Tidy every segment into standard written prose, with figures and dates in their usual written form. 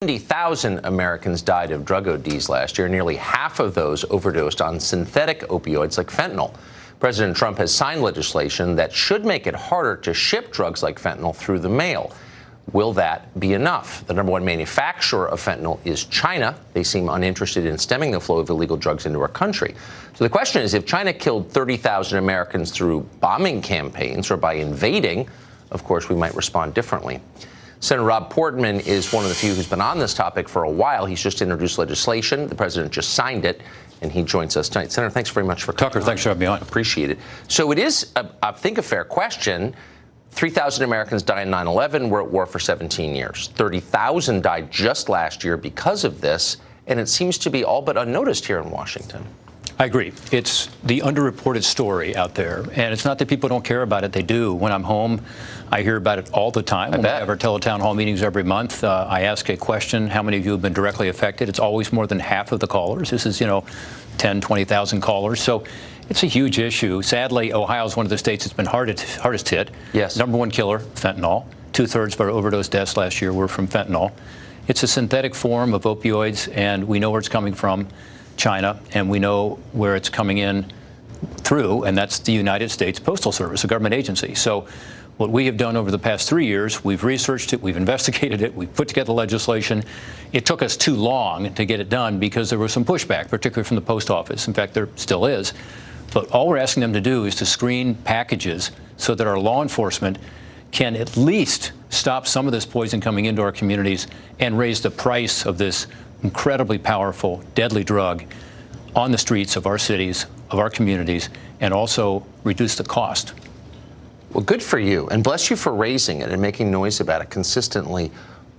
70,000 Americans died of drug ODs last year. Nearly half of those overdosed on synthetic opioids like fentanyl. President Trump has signed legislation that should make it harder to ship drugs like fentanyl through the mail. Will that be enough? The number one manufacturer of fentanyl is China. They seem uninterested in stemming the flow of illegal drugs into our country. So the question is, if China killed 30,000 Americans through bombing campaigns or by invading, of course, we might respond differently. Senator Rob Portman is one of the few who's been on this topic for a while. He's just introduced legislation. The president just signed it, and he joins us tonight. Senator, thanks very much for coming. Tucker, thanks for having me on. Appreciate it. So it is, I think, a fair question. 3,000 Americans died in 9/11. We're at war for 17 years. 30,000 died just last year because of this, and it seems to be all but unnoticed here in Washington. I agree. It's the underreported story out there, and it's not that people don't care about it. They do. When I'm home, I hear about it all the time. We have our teletown hall meetings every month. I ask a question, how many of you have been directly affected? It's always more than half of the callers. This is, 10, 20,000 callers. So it's a huge issue. Sadly, Ohio is one of the states that's been hardest hit. Yes. Number one killer, fentanyl. 2/3 of our overdose deaths last year were from fentanyl. It's a synthetic form of opioids, and we know where it's coming from, China, and we know where it's coming in through, and that's the United States Postal Service, a government agency. So what we have done over the past 3 years, we've researched it, we've investigated it, we've put together legislation. It took us too long to get it done because there was some pushback, particularly from the post office. In fact, there still is. But all we're asking them to do is to screen packages so that our law enforcement can at least stop some of this poison coming into our communities and raise the price of this incredibly powerful, deadly drug on the streets of our cities, of our communities, and also reduce the cost. Well, good for you, and bless you for raising it and making noise about it consistently.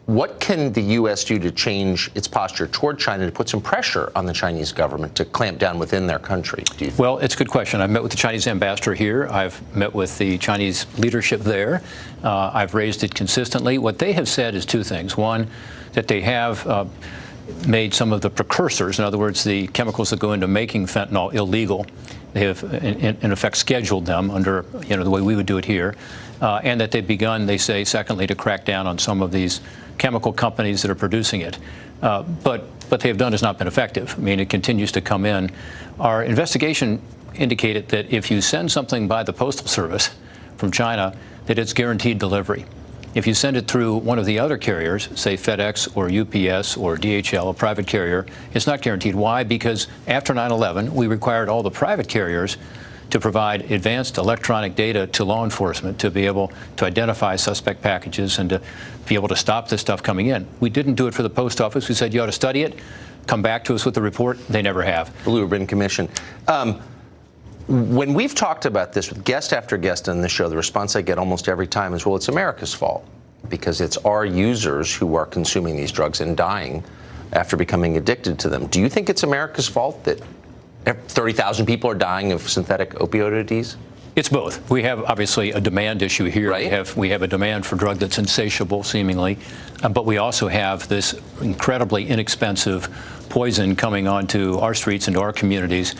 What can the U.S. do to change its posture toward China to put some pressure on the Chinese government to clamp down within their country? Well, it's a good question. I've met with the Chinese ambassador here. I've met with the Chinese leadership there. I've raised it consistently. What they have said is two things. One, that they have made some of the precursors, in other words, the chemicals that go into making fentanyl, illegal. They have, in effect, scheduled them under, the way we would do it here, and that they've begun, they say, secondly, to crack down on some of these chemical companies that are producing it. But what they have done has not been effective. I mean, it continues to come in. Our investigation indicated that if you send something by the Postal Service from China, that it's guaranteed delivery. If you send it through one of the other carriers, say FedEx or UPS or DHL, a private carrier, it's not guaranteed. Why? Because after 9/11, we required all the private carriers to provide advanced electronic data to law enforcement to be able to identify suspect packages and to be able to stop this stuff coming in. We didn't do it for the post office. We said, you ought to study it, come back to us with the report. They never have. Blue Ribbon Commission. When we've talked about this with guest after guest on the show, the response I get almost every time is, well, it's America's fault because it's our users who are consuming these drugs and dying after becoming addicted to them. Do you think it's America's fault that 30,000 people are dying of synthetic opioid ODs? It's both. We have obviously a demand issue here. Right. We have a demand for drug that's insatiable, seemingly, but we also have this incredibly inexpensive poison coming onto our streets, into our communities,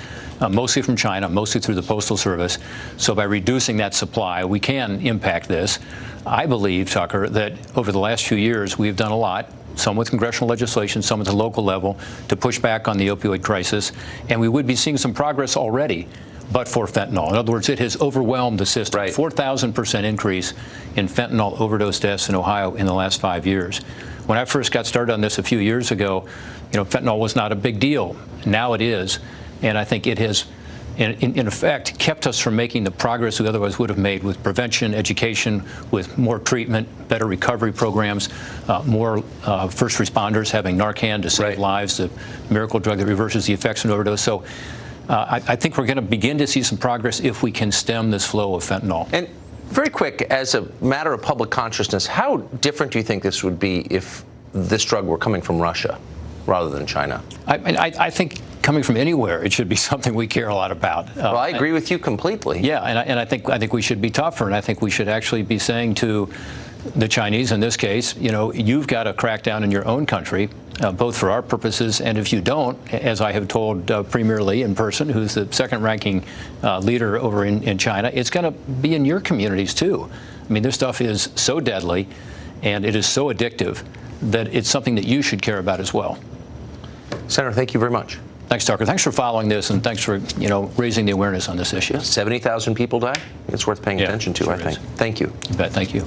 mostly from China, mostly through the Postal Service. So by reducing that supply, we can impact this. I believe, Tucker, that over the last few years, we've done a lot, some with congressional legislation, some at the local level, to push back on the opioid crisis. And we would be seeing some progress already, but for fentanyl. In other words, it has overwhelmed the system. Right. 4,000% increase in fentanyl overdose deaths in Ohio in the last 5 years. When I first got started on this a few years ago, fentanyl was not a big deal. Now it is. And I think it has, in effect, kept us from making the progress we otherwise would have made with prevention, education, with more treatment, better recovery programs, more first responders having Narcan to save lives, the miracle drug that reverses the effects of an overdose. So I think we're going to begin to see some progress if we can stem this flow of fentanyl. And very quick, as a matter of public consciousness, how different do you think this would be if this drug were coming from Russia rather than China? I think coming from anywhere, it should be something we care a lot about. Well, I agree with you completely. Yeah, and I think we should be tougher, and I think we should actually be saying to the Chinese, in this case, you've got to crack down in your own country, both for our purposes, and if you don't, as I have told Premier Li in person, who's the second-ranking leader over in China, it's going to be in your communities too. I mean, this stuff is so deadly, and it is so addictive that it's something that you should care about as well. Senator, thank you very much. Thanks, Tucker. Thanks for following this, and thanks for raising the awareness on this issue. 70,000 people die. It's worth paying attention to, sure I think. is. Thank you. You bet. Thank you.